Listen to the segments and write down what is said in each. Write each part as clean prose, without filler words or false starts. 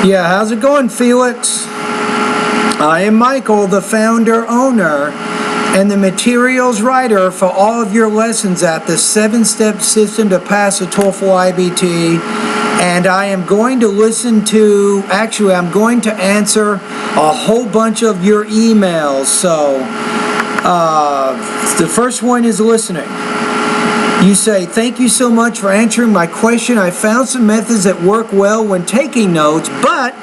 Yeah, how's it going, Felix? I am Michael, the founder, owner, and the materials writer for all of your lessons at the 7-step system to pass the TOEFL IBT. And I am going to I'm going to answer a whole bunch of your emails. So, the first one is listening. You say, thank you so much for answering my question. I found some methods that work well when taking notes, but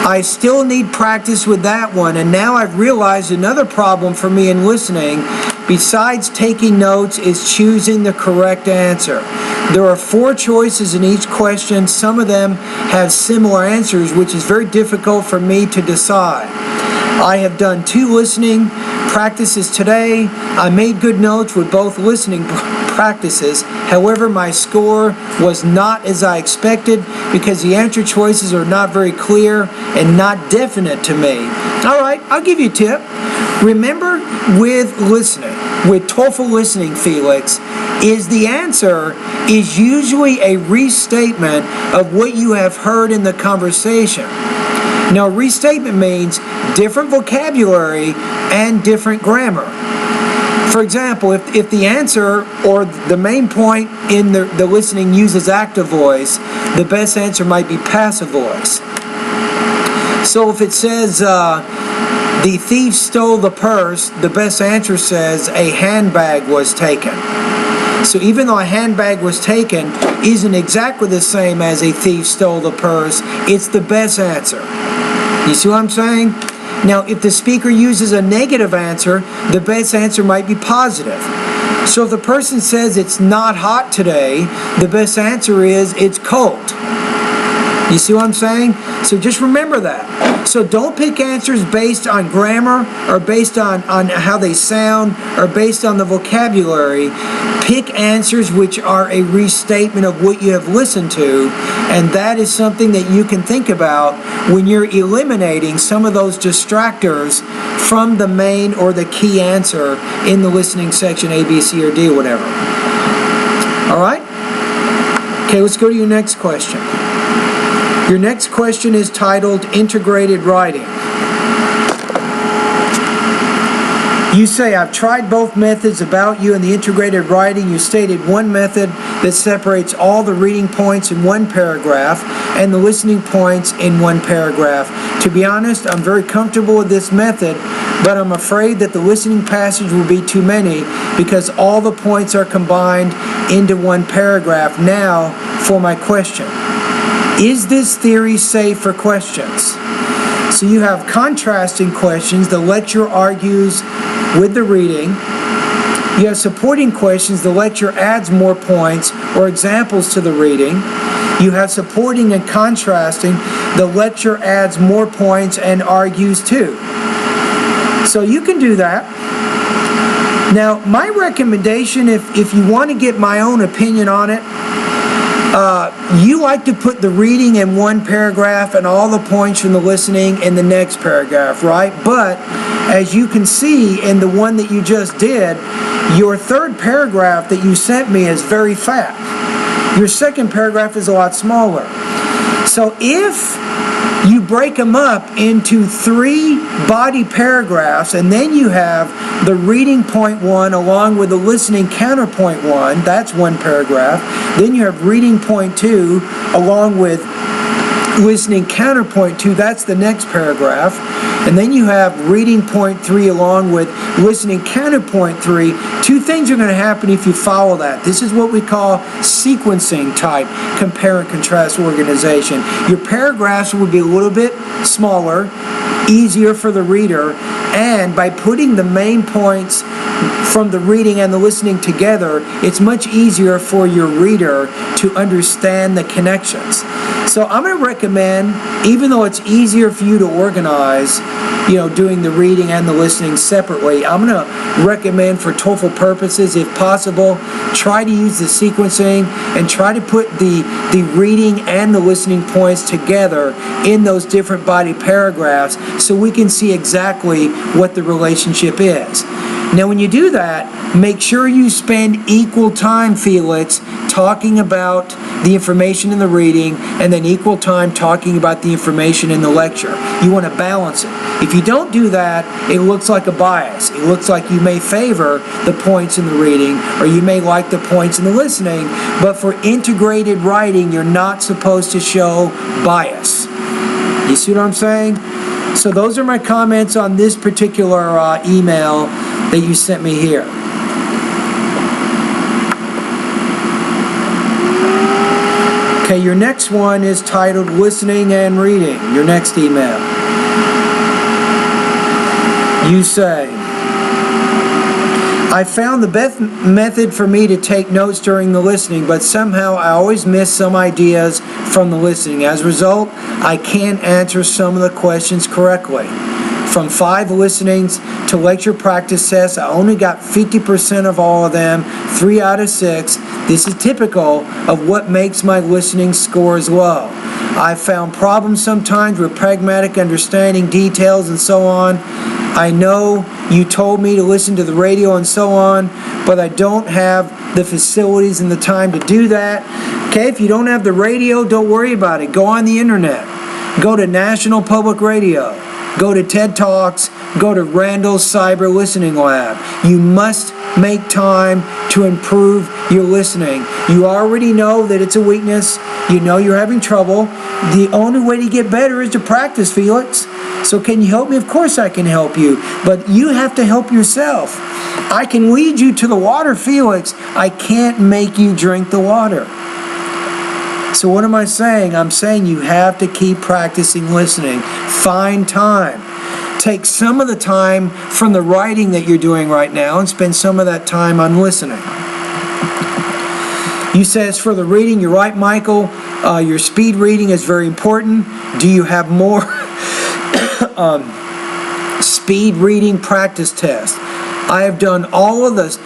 I still need practice with that one. And now I've realized another problem for me in listening, besides taking notes, is choosing the correct answer. There are 4 choices in each question. Some of them have similar answers, which is very difficult for me to decide. I have done 2 listening practices today. I made good notes with both listening practices. However, my score was not as I expected because the answer choices are not very clear and not definite to me. All right, I'll give you a tip. Remember, with listening, with TOEFL listening, Felix, is the answer is usually a restatement of what you have heard in the conversation. Now, restatement means different vocabulary and different grammar. For example, if the answer or the main point in the listening uses active voice, the best answer might be passive voice. So if it says, the thief stole the purse, the best answer says a handbag was taken. So even though a handbag was taken isn't exactly the same as a thief stole the purse, it's the best answer. You see what I'm saying? Now, if the speaker uses a negative answer, the best answer might be positive. So if the person says it's not hot today, the best answer is it's cold. You see what I'm saying? So just remember that. So don't pick answers based on grammar or based on how they sound or based on the vocabulary. Pick answers which are a restatement of what you have listened to, and that is something that you can think about when you're eliminating some of those distractors from the main or the key answer in the listening section, A, B, C, or D, whatever. All right? Okay, let's go to your next question. Your next question is titled Integrated Writing. You say, I've tried both methods about you in the integrated writing. You stated one method that separates all the reading points in one paragraph and the listening points in one paragraph. To be honest, I'm very comfortable with this method, but I'm afraid that the listening passage will be too many because all the points are combined into one paragraph. Now, for my question. Is this theory safe for questions? So you have contrasting questions. The lecture argues with the reading. You have supporting questions. The lecture adds more points or examples to the reading. You have supporting and contrasting. The lecture adds more points and argues too. So you can do that. Now, my recommendation, if you want to get my own opinion on it, you like to put the reading in one paragraph and all the points from the listening in the next paragraph, right? But as you can see in the one that you just did, your third paragraph that you sent me is very fat. Your second paragraph is a lot smaller. So if you break them up into 3 body paragraphs, and then you have the reading point 1 along with the listening counterpoint 1, that's one paragraph. Then you have reading point 2 along with listening counterpoint 2, that's the next paragraph. And then you have reading point 3 along with listening counterpoint 3. 2 things are going to happen if you follow that. This is what we call sequencing type compare and contrast organization. Your paragraphs will be a little bit smaller, easier for the reader, and by putting the main points from the reading and the listening together, it's much easier for your reader to understand the connections. So I'm going to recommend, even though it's easier for you to organize, doing the reading and the listening separately, I'm going to recommend for TOEFL purposes, if possible, try to use the sequencing and try to put the reading and the listening points together in those different body paragraphs so we can see exactly what the relationship is. Now, when you do that, make sure you spend equal time, Felix, talking about the information in the reading, and then equal time talking about the information in the lecture. You want to balance it. If you don't do that, it looks like a bias. It looks like you may favor the points in the reading, or you may like the points in the listening, but for integrated writing, you're not supposed to show bias. You see what I'm saying? So those are my comments on this particular email that you sent me here. Okay, your next one is titled Listening and Reading, your next email. You say, I found the best method for me to take notes during the listening, but somehow I always miss some ideas from the listening. As a result, I can't answer some of the questions correctly. From 5 listenings to lecture practice tests, I only got 50% of all of them, 3 out of 6. This is typical of what makes my listening scores low. I found problems sometimes with pragmatic understanding, details, and so on. I know you told me to listen to the radio and so on, but I don't have the facilities and the time to do that. Okay, if you don't have the radio, don't worry about it. Go on the internet. Go to National Public Radio. Go to TED Talks, go to Randall's Cyber Listening Lab. You must make time to improve your listening. You already know that it's a weakness. You know you're having trouble. The only way to get better is to practice, Felix. So can you help me? Of course I can help you, but you have to help yourself. I can lead you to the water, Felix. I can't make you drink the water. So what am I saying? I'm saying you have to keep practicing listening. Find time. Take some of the time from the writing that you're doing right now and spend some of that time on listening. You say as for the reading, you're right, Michael. Your speed reading is very important. Do you have more speed reading practice tests? I have done all of the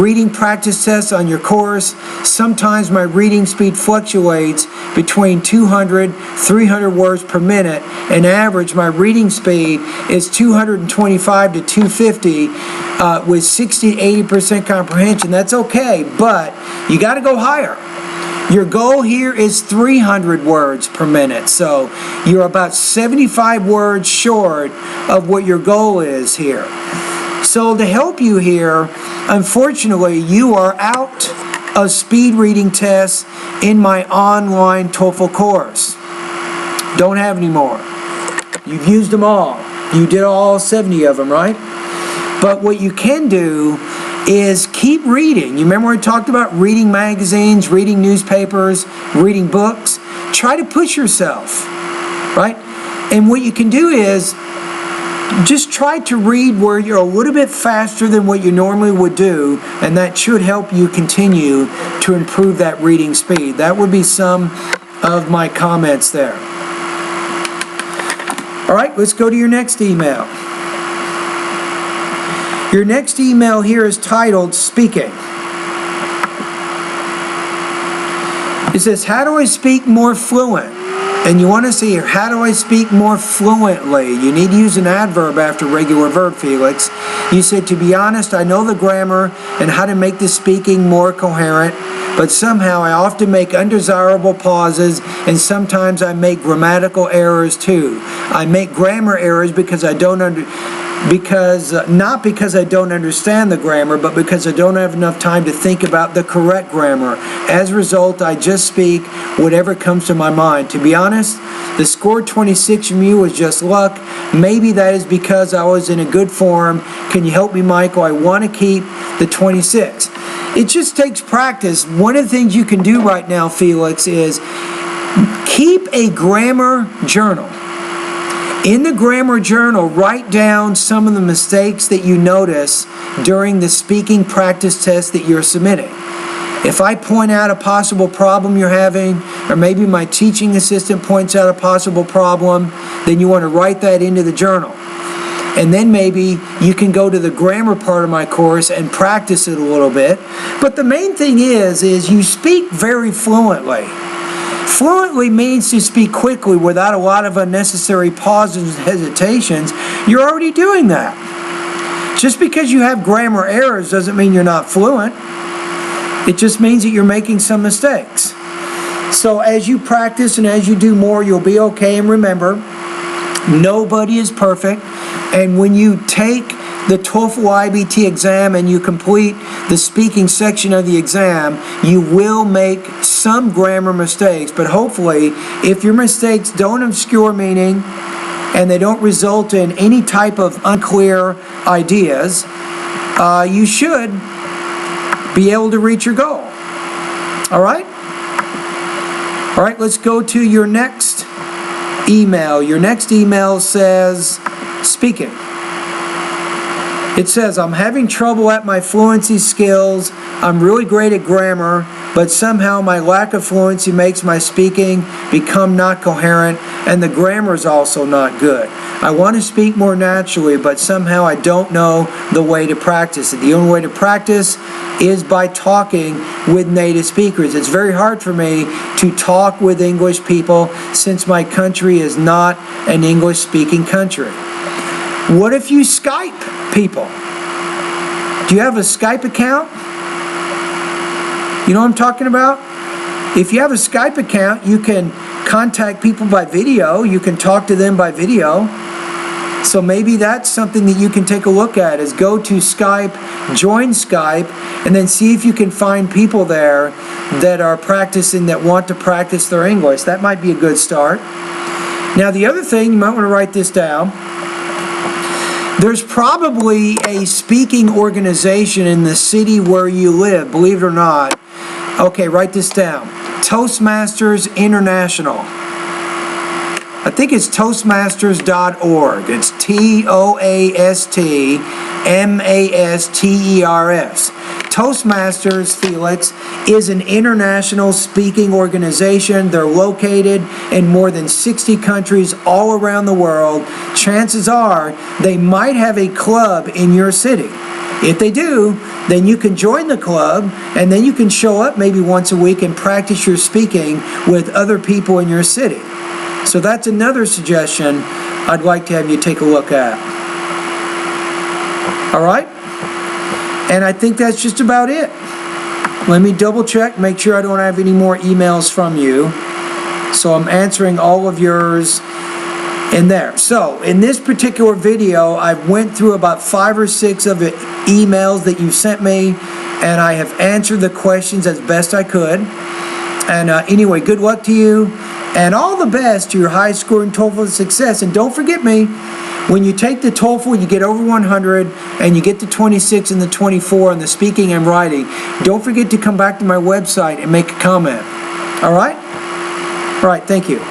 reading practice tests on your course. Sometimes my reading speed fluctuates between 200, 300 words per minute. On average, my reading speed is 225 to 250 with 60 to 80% comprehension. That's okay, but you got to go higher. Your goal here is 300 words per minute, so you're about 75 words short of what your goal is here. So to help you here, unfortunately, you are out of speed reading tests in my online TOEFL course. Don't have any more. You've used them all. You did all 70 of them, right? But what you can do is keep reading. You remember we talked about reading magazines, reading newspapers, reading books? Try to push yourself, right? And what you can do is just try to read where you're a little bit faster than what you normally would do, and that should help you continue to improve that reading speed. That would be some of my comments there. All right, let's go to your next email. Your next email here is titled Speaking. It says, how do I speak more fluent? And you want to see here, how do I speak more fluently? You need to use an adverb after regular verb, Felix. You said, to be honest, I know the grammar and how to make the speaking more coherent, but somehow I often make undesirable pauses, and sometimes I make grammatical errors too. I make grammar errors because I don't not because I don't understand the grammar, but because I don't have enough time to think about the correct grammar. As a result, I just speak whatever comes to my mind. To be honest, the score 26 from you was just luck. Maybe that is because I was in a good form. Can you help me, Michael? I want to keep the 26. It just takes practice. One of the things you can do right now, Felix, is keep a grammar journal. In the grammar journal, write down some of the mistakes that you notice during the speaking practice test that you're submitting. If I point out a possible problem you're having, or maybe my teaching assistant points out a possible problem, then you want to write that into the journal. And then maybe you can go to the grammar part of my course and practice it a little bit. But the main thing is you speak very fluently. Fluently means to speak quickly without a lot of unnecessary pauses and hesitations. You're already doing that. Just because you have grammar errors doesn't mean you're not fluent. It just means that you're making some mistakes. So as you practice and as you do more, you'll be okay. And remember, nobody is perfect. And when you take the TOEFL IBT exam and you complete the speaking section of the exam, you will make some grammar mistakes. But hopefully, if your mistakes don't obscure meaning and they don't result in any type of unclear ideas, you should be able to reach your goal. All right? All right, let's go to your next email. Your next email says, speaking. It says, I'm having trouble at my fluency skills. I'm really great at grammar, but somehow my lack of fluency makes my speaking become not coherent, and the grammar is also not good. I want to speak more naturally, but somehow I don't know the way to practice it. The only way to practice is by talking with native speakers. It's very hard for me to talk with English people since my country is not an English-speaking country. What if you Skype people? Do you have a Skype account? You know what I'm talking about? If you have a Skype account, you can contact people by video. You can talk to them by video. So maybe that's something that you can take a look at, is go to Skype, join Skype, and then see if you can find people there that are practicing, that want to practice their English. That might be a good start. Now the other thing, you might want to write this down. There's probably a speaking organization in the city where you live, believe it or not. Okay, write this down. Toastmasters International. I think it's toastmasters.org. It's TOASTMASTERS. Toastmasters, Felix, is an international speaking organization. They're located in more than 60 countries all around the world. Chances are they might have a club in your city. If they do, then you can join the club, and then you can show up maybe once a week and practice your speaking with other people in your city. So that's another suggestion I'd like to have you take a look at. All right? And I think that's just about it. Let me double check, make sure I don't have any more emails from you. So I'm answering all of yours in there. So in this particular video, I went through about 5 or 6 of the emails that you sent me, and I have answered the questions as best I could. And anyway, good luck to you, and all the best to your high scoring TOEFL success. And don't forget me, when you take the TOEFL, you get over 100, and you get the 26 and the 24 on the speaking and writing. Don't forget to come back to my website and make a comment. All right? All right, thank you.